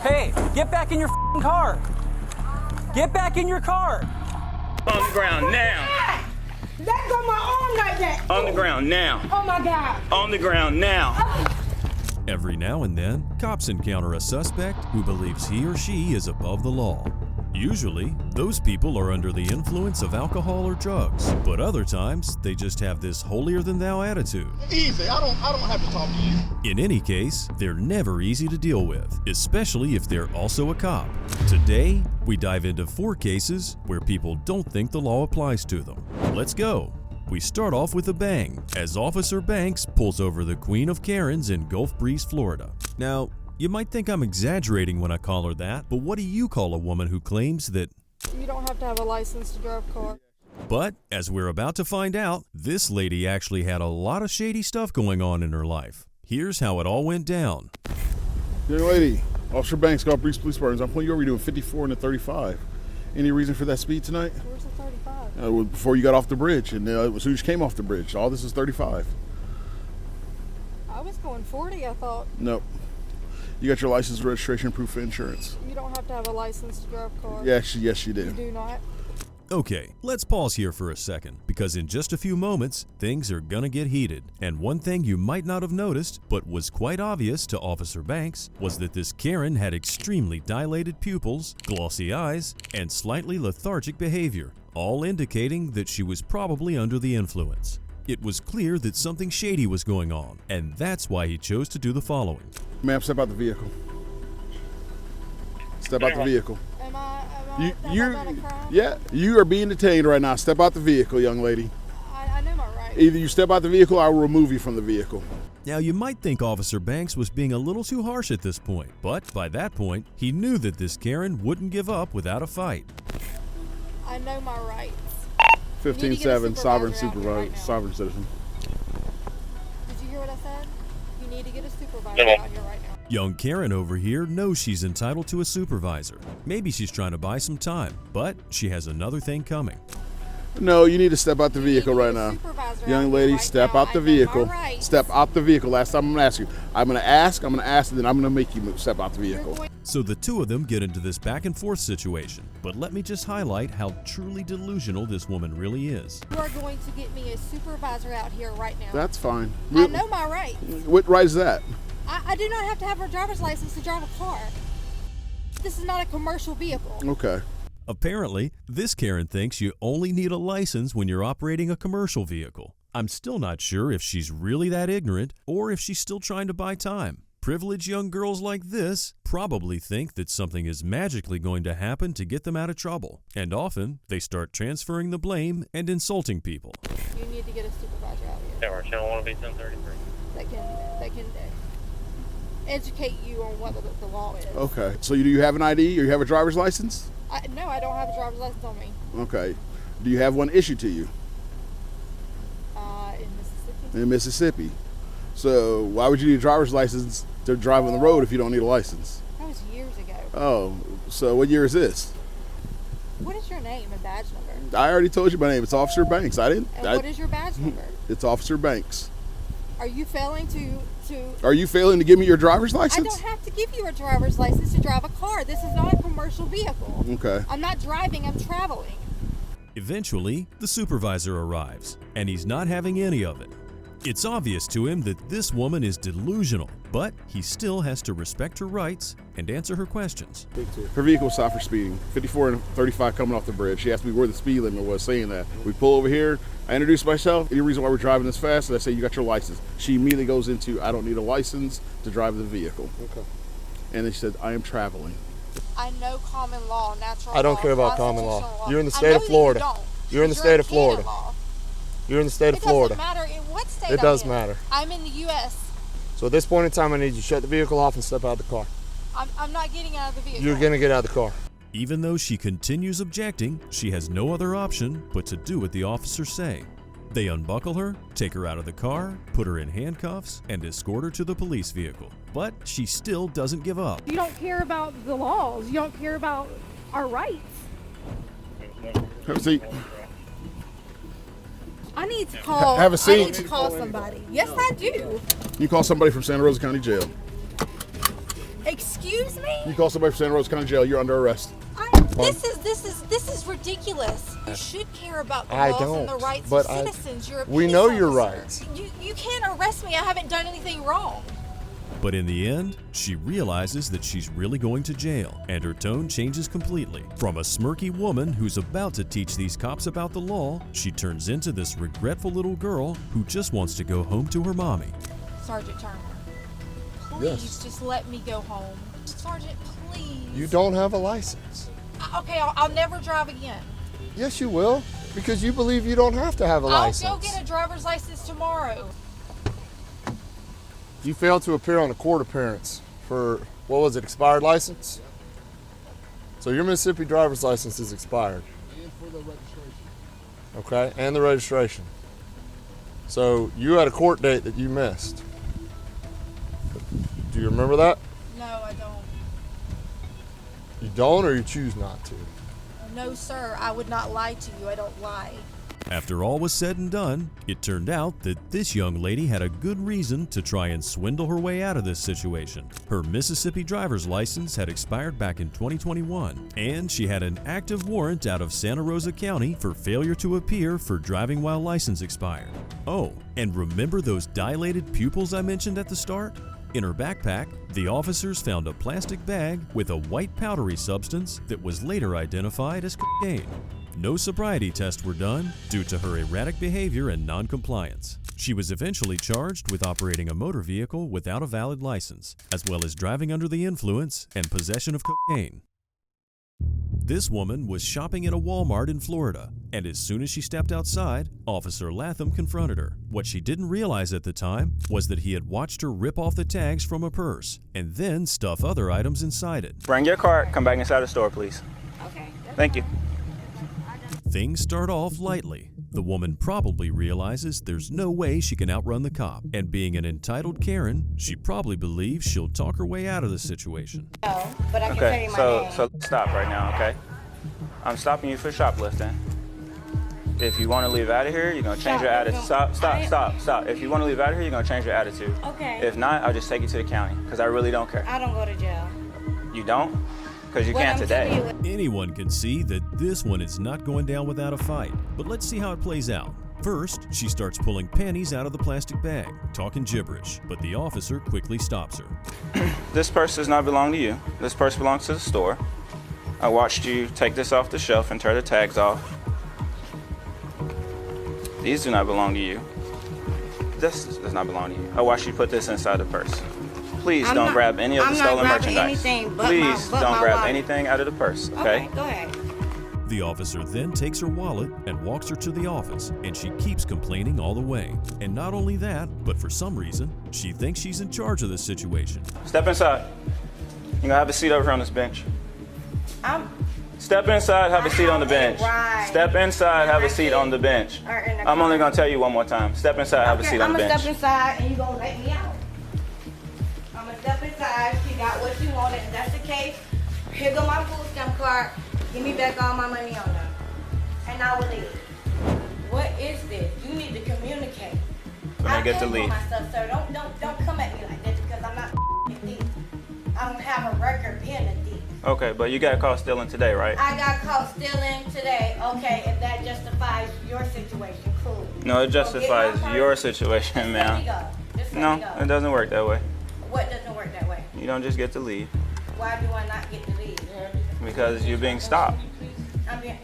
Hey, get back in your f***ing car. Get back in your car. On the ground now. Let go my arm like that. On the ground now. Oh my God. On the ground now. Every now and then, cops encounter a suspect who believes he or she is above the law. Usually, those people are under the influence of alcohol or drugs, but other times, they just have this holier-than-thou attitude. Easy, I don't have to talk to you. In any case, they're never easy to deal with, especially if they're also a cop. Today, we dive into 4 cases where people don't think the law applies to them. Let's go. We start off with a bang, as Officer Banks pulls over the Queen of Karens in Gulf Breeze, Florida. Now, you might think I'm exaggerating when I call her that, but what do you call a woman who claims that you don't have to have a license to drive a car? But, as we're about to find out, this lady actually had a lot of shady stuff going on in her life. Here's how it all went down. Young lady, Officer Banks, Gulf Breeze Police Department. I'm pulling you over. You're doing 54 and a 35. Any reason for that speed tonight? Where's the 35? Before you got off the bridge, and as soon as you came off the bridge. All this is 35. I was going 40, I thought. Nope. You got your license, registration, proof of insurance. You don't have to have a license to drive a car. Yes, you do. You do not? Okay, let's pause here for a second, because in just a few moments, things are gonna get heated. And one thing you might not have noticed, but was quite obvious to Officer Banks, was that this Karen had extremely dilated pupils, glossy eyes, and slightly lethargic behavior, all indicating that she was probably under the influence. It was clear that something shady was going on, and that's why he chose to do the following. Ma'am, step out the vehicle. Step out the vehicle. Am I done a crime? Yeah, you are being detained right now. Step out the vehicle, young lady. I know my rights. Either you step out the vehicle or I will remove you from the vehicle. Now, you might think Officer Banks was being a little too harsh at this point, but by that point, he knew that this Karen wouldn't give up without a fight. I know my rights. 15-7, sovereign supervisor, right sovereign citizen. Did you hear what I said? You need to get a supervisor out here right now. Young Karen over here knows she's entitled to a supervisor. Maybe she's trying to buy some time, but she has another thing coming. No, you need to step out the vehicle right now. Young lady, step out the vehicle. Step out the vehicle. Last time I'm going to ask you. I'm going to ask, and then I'm going to make you step out the vehicle. So the two of them get into this back and forth situation, but let me just highlight how truly delusional this woman really is. You are going to get me a supervisor out here right now. That's fine. I know my rights. What right is that? I do not have to have a driver's license to drive a car. This is not a commercial vehicle. Okay. Apparently, this Karen thinks you only need a license when you're operating a commercial vehicle. I'm still not sure if she's really that ignorant or if she's still trying to buy time. Privileged young girls like this probably think that something is magically going to happen to get them out of trouble. And often, they start transferring the blame and insulting people. You need to get a supervisor out here. Our channel 1 will be 1033. That can educate you on what the law is. Okay. So do you have an ID or you have a driver's license? No, I don't have a driver's license on me. Okay. Do you have one issued to you? In Mississippi. In Mississippi. So why would you need a driver's license to drive on the road if you don't need a license? That was years ago. Oh, so what year is this? What is your name and badge number? I already told you my name. It's Officer Banks. And what is your badge number? It's Officer Banks. Are you failing to... Are you failing to give me your driver's license? I don't have to give you a driver's license to drive a car. This is not a commercial vehicle. Okay. I'm not driving, I'm traveling. Eventually, the supervisor arrives, and he's not having any of it. It's obvious to him that this woman is delusional, but he still has to respect her rights and answer her questions. Her vehicle was stopped for speeding. 54 and 35 coming off the bridge. She asked me where the speed limit was, saying that. We pull over here. I introduce myself. Any reason why we're driving this fast? And I say, you got your license. She immediately goes into, I don't need a license to drive the vehicle. Okay. And then she said, I am traveling. I know common law, natural law. I don't care about common law. law. You're in the state of Florida. You're in the state of Florida. You're in the state of Florida. It doesn't matter in what state It does matter. I'm in the U.S. So at this point in time, I need you to shut the vehicle off and step out of the car. I'm not getting out of the vehicle. You're going to get out of the car. Even though she continues objecting, she has no other option but to do what the officers say. They unbuckle her, take her out of the car, put her in handcuffs, and escort her to the police vehicle. But she still doesn't give up. You don't care about the laws. You don't care about our rights. Have a seat. I need to call. Have a seat. I need to call somebody. Yes, I do. You call somebody from Santa Rosa County Jail. Excuse me? You call somebody from Santa Rosa County Jail, you're under arrest. This is ridiculous. You should care about the I laws don't, and the rights but of citizens. You're a we police know your officer. rights. You can't arrest me. I haven't done anything wrong. But in the end, she realizes that she's really going to jail, and her tone changes completely. From a smirky woman who's about to teach these cops about the law, she turns into this regretful little girl who just wants to go home to her mommy. Sergeant Turner, please Yes. just let me go home. Sergeant, please. You don't have a license. Okay, I'll never drive again. Yes, you will, because you believe you don't have to have a license. I'll go get a driver's license tomorrow. You failed to appear on a court appearance for, what was it, expired license? So your Mississippi driver's license is expired. And for the registration. Okay, and the registration. So you had a court date that you missed. Do you remember that? No, I don't. You don't, or you choose not to? No, sir, I would not lie to you. I don't lie. After all was said and done, it turned out that this young lady had a good reason to try and swindle her way out of this situation. Her Mississippi driver's license had expired back in 2021, and she had an active warrant out of Santa Rosa County for failure to appear for driving while license expired. Oh, and remember those dilated pupils I mentioned at the start? In her backpack, the officers found a plastic bag with a white powdery substance that was later identified as cocaine. No sobriety tests were done due to her erratic behavior and non-compliance. She was eventually charged with operating a motor vehicle without a valid license, as well as driving under the influence and possession of cocaine. This woman was shopping at a Walmart in Florida, and as soon as she stepped outside, Officer Latham confronted her. What she didn't realize at the time was that he had watched her rip off the tags from a purse and then stuff other items inside it. Bring your cart. Come back inside the store, please. Okay. Thank you. Things start off lightly. The woman probably realizes there's no way she can outrun the cop, and being an entitled Karen, she probably believes she'll talk her way out of the situation. No, but I can tell Okay, you my name. so stop right now, okay? I'm stopping you for shoplifting. If you want to leave out of here, you're going to change your attitude. Stop. If you want to leave out of here, you're going to change your attitude. Okay. If not, I'll just take you to the county, because I really don't care. I don't go to jail. You don't? Because you What can't I'm today. telling you- Anyone can see that this one is not going down without a fight, but let's see how it plays out. First, she starts pulling panties out of the plastic bag, talking gibberish, but the officer quickly stops her. This purse does not belong to you. This purse belongs to the store. I watched you take this off the shelf and tear the tags off. These do not belong to you. This does not belong to you. I watched you put this inside the purse. Please I'm don't not- grab any of the I'm not stolen grabbing merchandise. anything but Please my don't grab wallet. anything out of the purse, okay? Okay, go ahead. The officer then takes her wallet and walks her to the office, and she keeps complaining all the way. And not only that, but for some reason, she thinks she's in charge of this situation. Step inside. You're gonna have a seat over here on this bench. Step inside, have a seat on the bench. Right. Step inside, have a seat on the bench. Or in the I'm car. only gonna tell you one more time. Step inside, have a seat on the I'm gonna bench. step inside and you gonna let me out. I'm gonna step inside. You got what you wanted. If that's the case, here go my food stamp card. Give me back all my money on them, and I will leave. What is this? You need to communicate. When I get to leave. Myself, sir. Don't come at me like this because I'm not a thief. I don't have a record being a thief. Okay, but you got caught stealing today, right? I got caught stealing today. Okay, if that justifies your situation, cool. No, it justifies Go get my your purse. situation, Just let me ma'am. go. Just let No, me go. it doesn't work that way. What doesn't work that way? You don't just get to leave Why do I not get to leave? because you're being stopped. I'm being,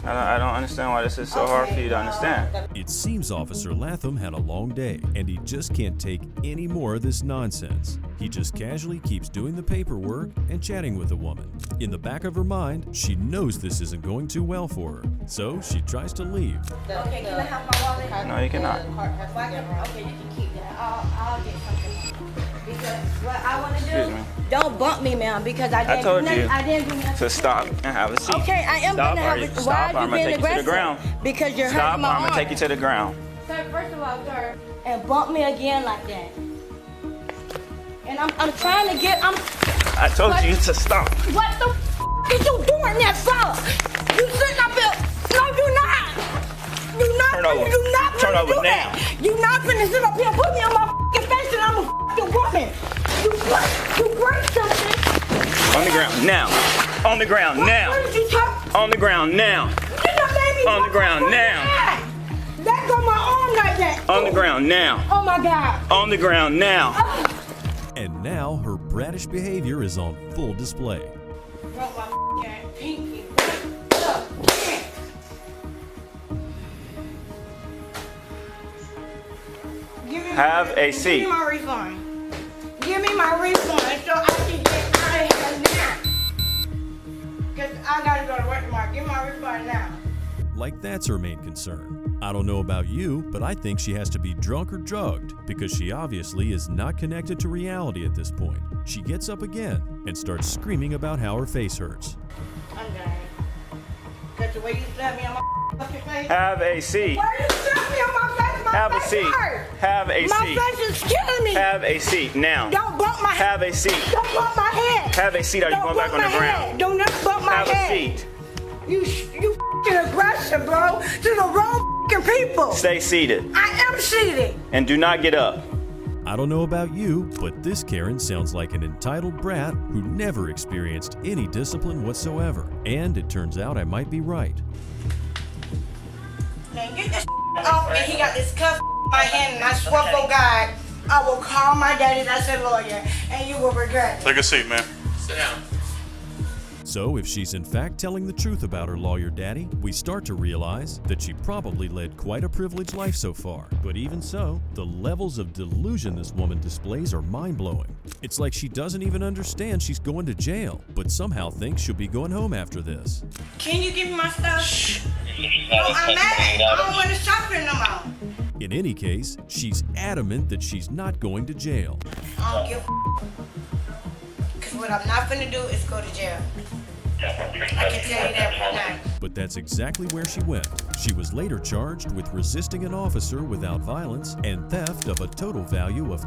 I don't understand why this is so hard for you to understand. It seems Officer Latham had a long day, and he just can't take any more of this nonsense. He just casually keeps doing the paperwork and chatting with the woman. In the back of her mind, she knows this isn't going too well for her, so she tries to leave. okay, can I have my wallet? No, you cannot. Okay, you can keep that. I'll get something. Because what I want to Excuse do, me. don't bump me, ma'am, because I didn't told do nothing. you I didn't do nothing. To stop and have a seat. Okay, I am Stop, going to have or- it. Stop, Why or are I'm you gonna being take you to the aggressive? ground. Because you're Stop, hurting or my I'm gonna take you to the ground. Sir, first of all, sir, and bump me again like that. And I'm trying to get, I told you to stop. what the f is you doing that for? You sitting up here, no, you not. You not, Turn over. you not Turn finna over do now. that. You not finna sit up here and put me on my f***ing face and I'm a f***ing woman. You On the ground now. On the ground now. What did you talk? On the ground now. You don't let me On the walk ground away. now. Let go my arm like that. On the ground now. Oh my God. On the ground now. And now her bratish behavior is on full display. Broke my f***ing pinky. Look. Give me Have a Give seat. me my refund. Give me my refund so I can get out of here now. Cause I gotta go to work tomorrow. Give me my refund now. Like that's her main concern. I don't know about you, but I think she has to be drunk or drugged because she obviously is not connected to reality at this point. She gets up again and starts screaming about how her face hurts. I'm done. Cause the way you slapped me on my fucking face. Have a seat. Why you slap me on my face? My Have a face seat. hurt. Have a My seat. face is killing me. Have a seat now. Don't bump my head. Have a seat. Don't bump my head. Have a seat. Are you Don't going back bump on the my ground? head. Don't not bump my Have head. a seat. You f***ing aggressive, bro. To the wrong f***ing people. Stay seated I am seated. and do not get up. I don't know about you, but this Karen sounds like an entitled brat who never experienced any discipline whatsoever. And it turns out I might be right. Now get this off me. He got this cuff in my hand, and I swear for God, I will call my daddy that's a lawyer, and you will regret it. Take a seat, man. Sit down. So if she's in fact telling the truth about her lawyer daddy, we start to realize that she probably led quite a privileged life so far. But even so, the levels of delusion this woman displays are mind-blowing. It's like she doesn't even understand she's going to jail, but somehow thinks she'll be going home after this. Can you give me my stuff? Shh. No, I'm mad. I don't want to shop here no more. In any case, she's adamant that she's not going to jail. I don't give a because what I'm not finna do is go to jail. I can tell you that right now. But that's exactly where she went. She was later charged with resisting an officer without violence and theft of a total value of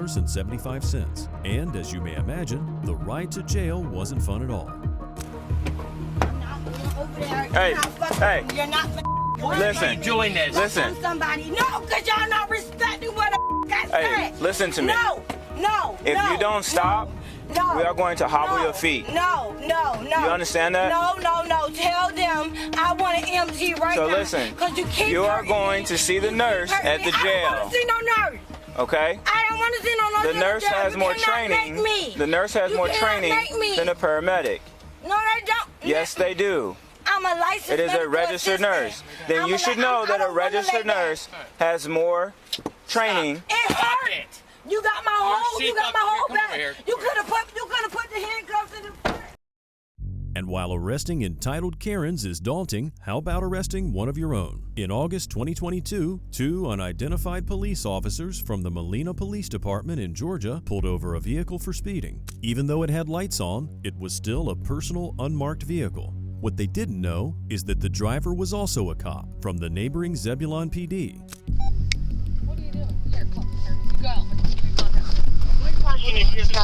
$326.75. And as you may imagine, the ride to jail wasn't fun at all. I'm not going over there. Hey, You're not fucking- hey. You're not fucking- Listen. Doing this. Listen. Somebody. No, because y'all not respecting what the I said. Hey, listen to me. No. If you don't stop, no, we are going to hobble your feet. No. You understand that? No. Tell them I want an MG right So now. listen, 'Cause you keep you are hurting going me. to see the You keep nurse hurting at me. the I don't jail. want to see no nurse. Okay? I don't want to see no nurse. The in nurse jail. has You more cannot training. make me. The nurse has You more cannot training make me. than a paramedic. No, they don't. Yes, they do. I'm a licensed It is a medical registered assistant. nurse. Then I'm you a- should know I that a don't wanna registered let that. nurse has more training. It hurt. You got my whole. You got my whole Come over back. here. You could have put the handcuffs in the. And while arresting entitled Karens is daunting, how about arresting one of your own? In August 2022, two unidentified police officers from the Molina Police Department in Georgia pulled over a vehicle for speeding. Even though it had lights on, it was still a personal unmarked vehicle. What they didn't know is that the driver was also a cop from the neighboring Zebulon PD. What are you doing? Here, come here. You go out.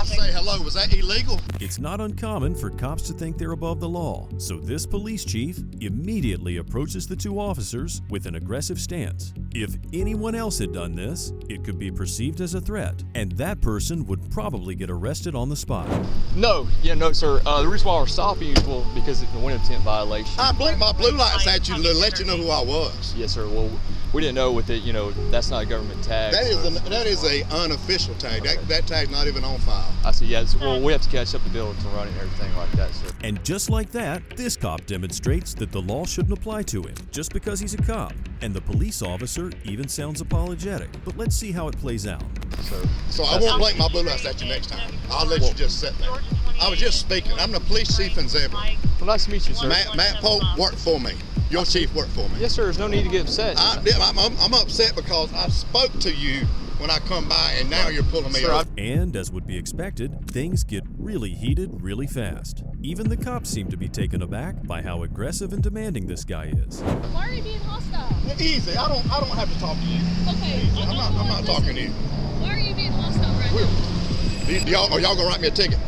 Say hello, was that illegal? It's not uncommon for cops to think they're above the law, so this police chief immediately approaches the two officers with an aggressive stance. If anyone else had done this, it could be perceived as a threat, and that person would probably get arrested on the spot. No, sir. The reason why we're stopping you is because it's a window tint violation. I blinked my blue lights at you to let you know who I was. Yes, sir. Well, we didn't know with it. That's not a government tag. That is a unofficial tag. That tag's not even on file. I see. Yes. Well, we have to catch up the bill to run it and everything like that, sir. And just like that, this cop demonstrates that the law shouldn't apply to him just because he's a cop. And the police officer even sounds apologetic. But let's see how it plays out. So I won't blink my blue lights at you next time. I'll let you just sit there. I was just speaking. I'm the police chief in Zebulon. Well, nice to meet you, sir. Matt Pope worked for me. Your chief worked for me. Yes, sir. There's no need to get upset. I'm upset because I spoke to you when I come by, and now you're pulling me over. And as would be expected, things get really heated really fast. Even the cops seem to be taken aback by how aggressive and demanding this guy is. Why are you being hostile? Easy. I don't have to talk to you. Okay. Easy. I'm not talking to you. Why are you being hostile right now? Are y'all gonna write me a ticket?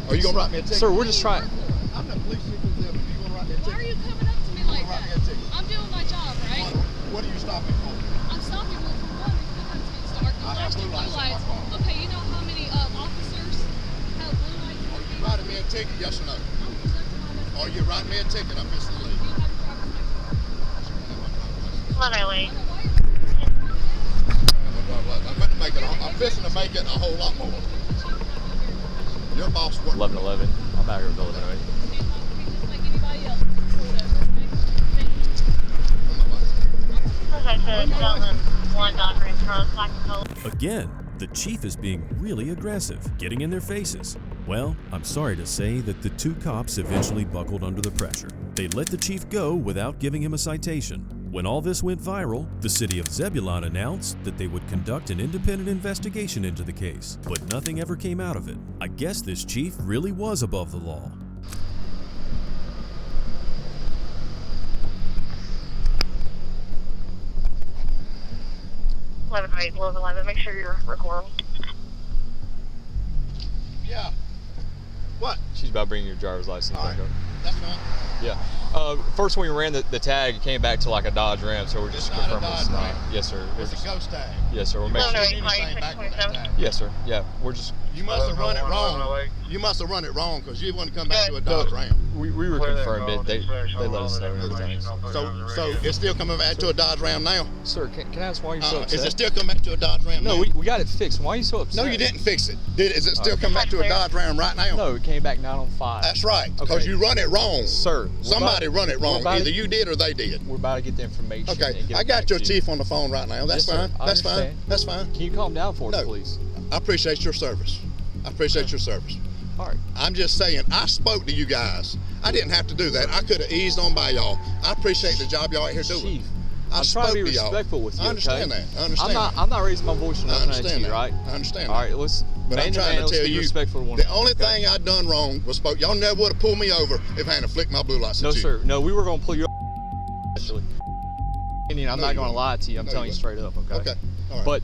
Are you gonna write me a ticket? Sir, we're just trying. I'm the police chief in Zebulon. You gonna write me a ticket? Why are you coming up to me like Write me a that? ticket. I'm doing my job, right? What are you stopping for? I'm stopping you for one because it's dark. You I have flashed your blue blue lights in my lights. car. Okay, you know how many officers have blue lights in their ticket, yes or no? Or you write me a ticket, I'm just leave. Literally. I'm fixing to make it a whole lot more. Your boss worked. 11:11. I'm out here building anyway. Again, the chief is being really aggressive, getting in their faces. Well, I'm sorry to say that the two cops eventually buckled under the pressure. They let the chief go without giving him a citation. When all this went viral, the city of Zebulon announced that they would conduct an independent investigation into the case, but nothing ever came out of it. I guess this chief really was above the law. Make sure you're recording. Yeah. What? She's about bringing your driver's license back up. That's fine. Yeah. First, when we ran the tag, it came back to like a Dodge Ram, so we're just confirming it's not. Yes, sir. It's a ghost tag. Yes, sir. We're making sure. Yes, sir. Yeah, we're just. You must have run it wrong. You must have run it wrong because you wouldn't come back to a Dodge Ram. We were confirmed it. They let us know everything. So it's still coming back to a Dodge Ram now? Sir, can I ask why you're so upset? Is it still coming back to a Dodge Ram now? No, we got it fixed. Why are you so upset? No, you didn't fix it. Is it still coming back to a Dodge Ram right now? No, it came back 9 on 5. That's right, because you run it wrong. Sir. Somebody run it wrong. Either you did or they did. We're about to get the information. Okay, I got your chief on the phone right now. That's fine. That's fine. That's fine. Can you calm down for us, please? I appreciate your service. I appreciate your service. All right. I'm just saying, I spoke to you guys. I didn't have to do that. I could have eased on by y'all. I appreciate the job y'all out here doing. Chief, I'm trying to be respectful with you. I understand that. I understand. I'm not raising my voice or nothing at you, right? I understand. All right, let's. But I'm trying to tell you, the only thing I done wrong was y'all never would have pulled me over if I hadn't flicked my blue lights. No, sir. No, we were going to pull you. Actually, I'm not going to lie to you. I'm telling you straight up. Okay. Okay. All right. But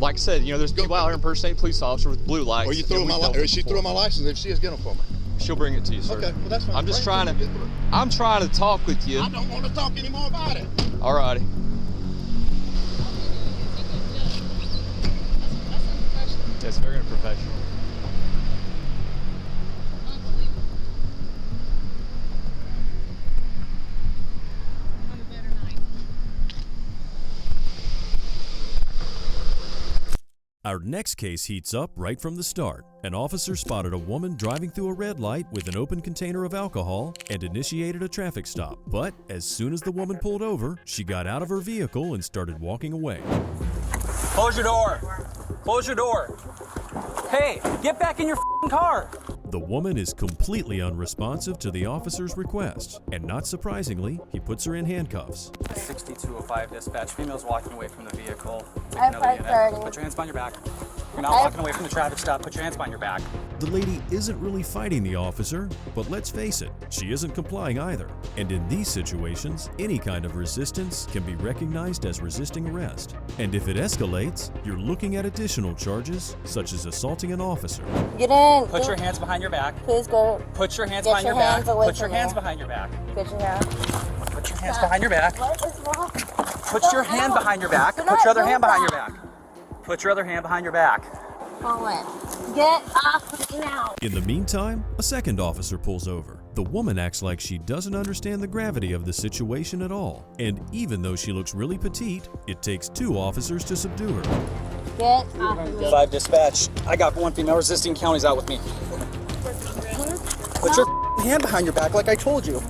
like I said, there's people out here impersonating police officer with blue lights. Or you threw my license. She threw my license. If she is, get them for me. She'll bring it to you, sir. Okay. Well, that's fine. I'm just trying to. I'm trying to talk with you. I don't want to talk anymore about it. All righty. Yes, very unprofessional. Our next case heats up right from the start. An officer spotted a woman driving through a red light with an open container of alcohol and initiated a traffic stop. But as soon as the woman pulled over, she got out of her vehicle and started walking away. Close your door. Close your door. Hey, get back in your car. The woman is completely unresponsive to the officer's requests, and not surprisingly, he puts her in handcuffs. 6205 dispatch. Female's walking away from the vehicle. At 5:30. Put your hands behind your back. You're not walking away from the traffic stop. Put your hands behind your back. The lady isn't really fighting the officer, but let's face it, she isn't complying either. And in these situations, any kind of resistance can be recognized as resisting arrest. And if it escalates, you're looking at additional charges, such as assaulting an officer. Get in. Put your hands behind your back. Please go. Put your hands behind your back. Put your hands behind your back. Get your hands. Put your hands behind your back. What is wrong? Put your hand behind your back. Put your other hand behind your back. Put your other hand behind your back. Get off now. In the meantime, a second officer pulls over. The woman acts like she doesn't understand the gravity of the situation at all. And even though she looks really petite, it takes 2 officers to subdue her. Get off. 5 dispatch. I got one female resisting counties out with me. Put your hand behind your back like I told you.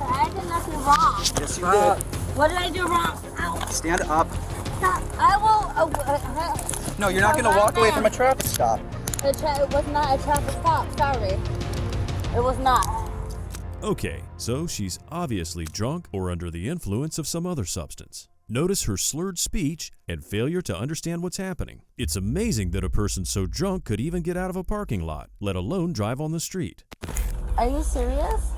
I did nothing wrong. Yes, you did. What did I do wrong? Ow. Stand up. Stop. I will. No, you're not going to walk away from a traffic stop. It was not a traffic stop. Sorry. It was not. Okay, so she's obviously drunk or under the influence of some other substance. Notice her slurred speech and failure to understand what's happening. It's amazing that a person so drunk could even get out of a parking lot, let alone drive on the street. Are you serious?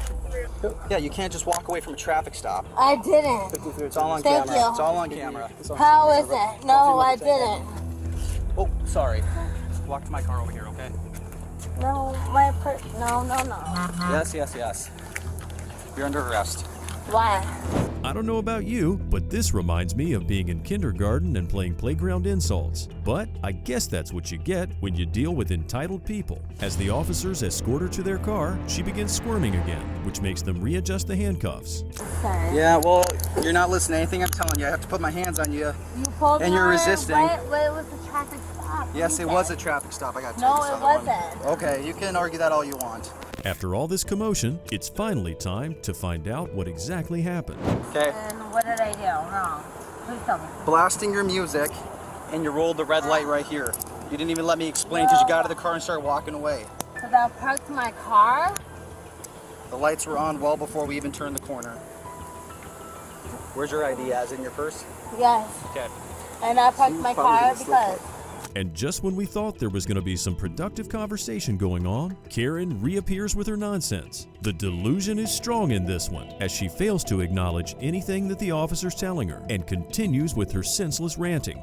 Yeah, you can't just walk away from a traffic stop. I didn't. It's all on Thank camera. you. It's all on camera. How is it? No, I didn't. Oh, sorry. Walk to my car over here, okay? No, no. Yes. You're under arrest. Why? I don't know about you, but this reminds me of being in kindergarten and playing playground insults. But I guess that's what you get when you deal with entitled people. As the officers escort her to their car, she begins squirming again, which makes them readjust the handcuffs. Sorry. Yeah, well, you're not listening to anything I'm telling you. I have to put my hands on you. You pulled and you're resisting. What was the traffic stop? Yes, it was a traffic stop. I got to No, tell you it something. wasn't. Okay, you can argue that all you want. After all this commotion, it's finally time to find out what exactly happened. Okay. And what did I do wrong? Please tell me. Blasting your music, and you rolled the red light right here. You didn't even let me explain because you got out of the car and started walking away. So I parked my car? The lights were on well before we even turned the corner. Where's your ID? Is it in your purse? Yes. Okay. And I parked my car because... And just when we thought there was going to be some productive conversation going on, Karen reappears with her nonsense. The delusion is strong in this one, as she fails to acknowledge anything that the officer's telling her and continues with her senseless ranting.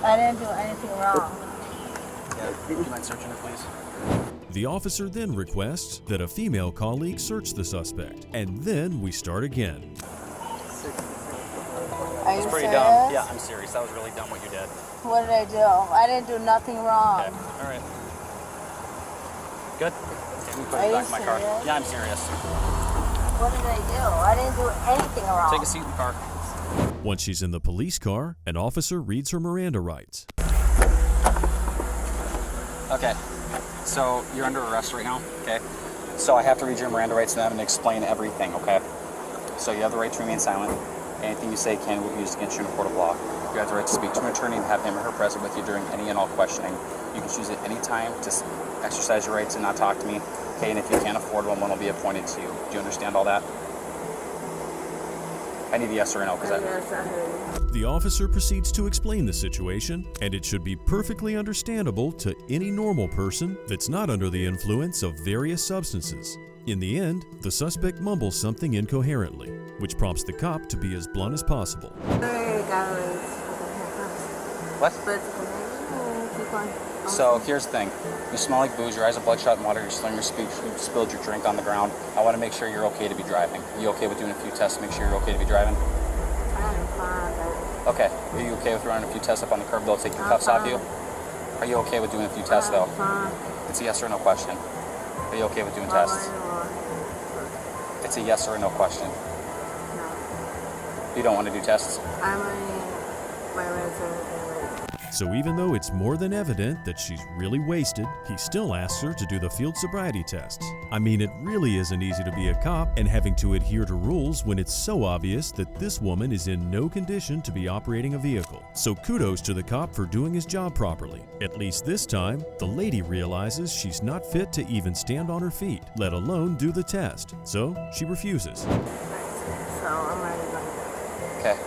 I didn't do anything wrong. Yeah, would you mind searching it, please? The officer then requests that a female colleague search the suspect, and then we start again. Are you It's pretty serious? dumb. Yeah, I'm serious. That was really dumb what you did. What did I do? I didn't do nothing wrong. Okay. All right. Good. Okay, let me put Are it you back in my car. serious? Yeah, I'm serious. What did I do? I didn't do anything wrong. Take a seat in the car. Once she's in the police car, an officer reads her Miranda rights. Okay. So you're under arrest right now. Okay. So I have to read your Miranda rights to them and explain everything. Okay. So you have the right to remain silent. Anything you say can be used against you in a court of law. You have the right to speak to an attorney and have him or her present with you during any and all questioning. You can choose at any time to exercise your rights and not talk to me. Okay, and if you can't afford one will be appointed to you. Do you understand all that? I need a yes or a no, because Yes, I heard you. The officer proceeds to explain the situation, and it should be perfectly understandable to any normal person that's not under the influence of various substances. In the end, the suspect mumbles something incoherently, which prompts the cop to be as blunt as possible. What? So here's the thing. You smell like booze, your eyes are bloodshot and water, you're slurring your speech, you spilled your drink on the ground. I want to make sure you're okay to be driving. Are you okay with doing a few tests to make sure you're okay to be driving? I'm fine. Okay. Are you okay with running a few tests up on the curb? They'll take the cuffs off you? Are you okay with doing a few tests though? It's a yes or no question. Are you okay with doing tests? It's a yes or a no question. You don't want to do tests? So even though it's more than evident that she's really wasted, he still asks her to do the field sobriety tests. I mean, it really isn't easy to be a cop and having to adhere to rules when it's so obvious that this woman is in no condition to be operating a vehicle. So kudos to the cop for doing his job properly. At least this time, the lady realizes she's not fit to even stand on her feet, let alone do the test. So she refuses. So I'm ready to go. Okay.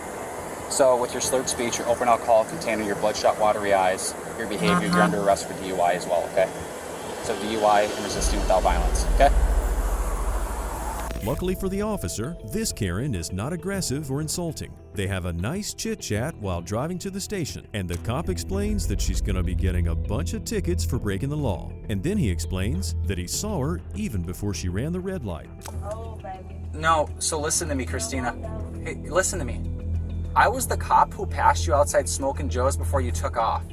So with your slurred speech, your open alcohol container, your bloodshot watery eyes, your behavior, you're under arrest for DUI as well, okay? So DUI and resisting without violence, okay? Luckily for the officer, this Karen is not aggressive or insulting. They have a nice chit-chat while driving to the station, and the cop explains that she's going to be getting a bunch of tickets for breaking the law. And then he explains that he saw her even before she ran the red light. Oh, baby. No, so listen to me, Christina. Hey, listen to me. I was the cop who passed you outside Smokin' Joe's before you took off.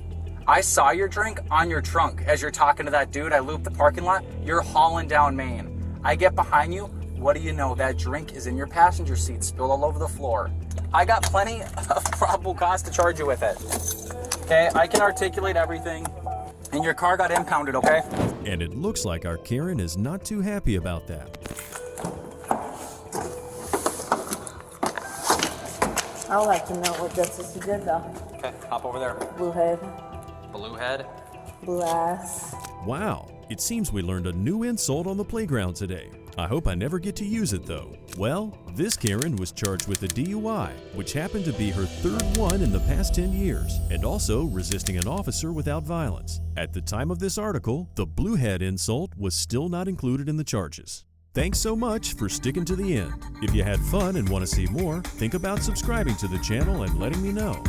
I saw your drink on your trunk. As you're talking to that dude, I looped the parking lot. You're hauling down Main. I get behind you. What do you know? That drink is in your passenger seat, spilled all over the floor. I got plenty of probable cause to charge you with it. Okay, I can articulate everything. And your car got impounded, okay? And it looks like our Karen is not too happy about that. I would like to know what justice you did, though. Okay, hop over there. Blue head, Blue head. blue ass. Wow, it seems we learned a new insult on the playground today. I hope I never get to use it though. Well, this Karen was charged with a DUI, which happened to be her third one in the past 10 years, and also resisting an officer without violence. At the time of this article, the blue head insult was still not included in the charges. Thanks so much for sticking to the end. If you had fun and want to see more, think about subscribing to the channel and letting me know.